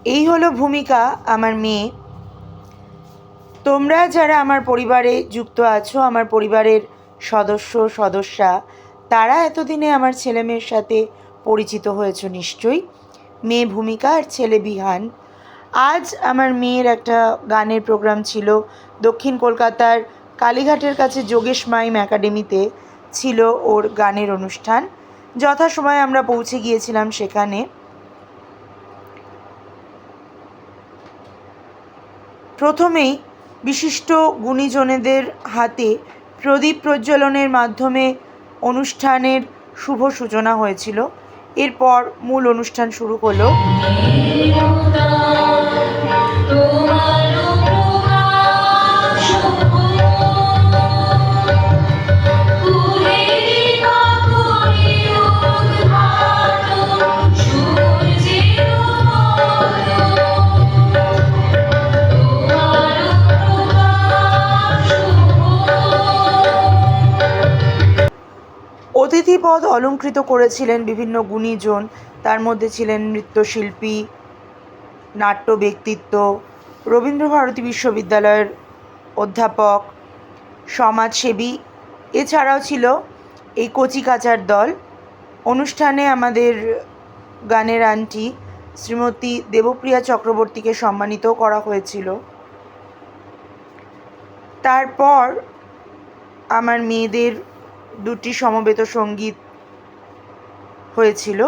এই হলো ভূমিকা আমার মেয়ে। তোমরা যারা আমার পরিবারে যুক্ত আছো, আমার পরিবারের সদস্যা, তারা এতদিনে আমার ছেলে মেয়ের সাথে পরিচিত হয়েছো নিশ্চয়ই। মেয়ে ভূমিকা আর ছেলে বিহান। আজ আমার মেয়ের একটা গানের প্রোগ্রাম ছিল দক্ষিণ কলকাতার কালীঘাটের কাছে যোগেশ মাইম একাডেমিতে ছিল ওর গানের অনুষ্ঠান। যথাসময়ে আমরা পৌঁছে গিয়েছিলাম সেখানে। প্রথমেই বিশিষ্ট গুণীজনেদের হাতে প্রদীপ প্রজ্বলনের মাধ্যমে অনুষ্ঠানের শুভ সূচনা হয়েছিল। এরপর মূল অনুষ্ঠান শুরু হলো। অতিথিপদ অলঙ্কৃত করেছিলেন বিভিন্ন গুণীজন। তার মধ্যে ছিলেন নৃত্যশিল্পী, নাট্য ব্যক্তিত্ব, রবীন্দ্রভারতী বিশ্ববিদ্যালয়ের অধ্যাপক, সমাজসেবী। এছাড়াও ছিল এই কচিকাঁচার দল। অনুষ্ঠানে আমাদের গানের আন্টি শ্রীমতী দেবপ্রিয়া চক্রবর্তীকে সম্মানিত করা হয়েছিল। তারপর আমার মেয়েদের দুটি সমবেত সঙ্গীত হয়েছিল।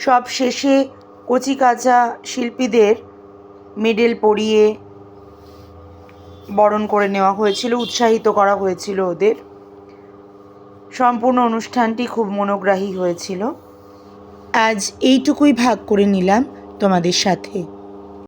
সব শেষে কচিকাঁচা শিল্পীদের মেডেল পরিয়ে বরণ করে নেওয়া হয়েছিল, উৎসাহিত করা হয়েছিল ওদের। সম্পূর্ণ অনুষ্ঠানটি খুব মনোগ্রাহী হয়েছিল। আজ এইটুকুই ভাগ করে নিলাম তোমাদের সাথে।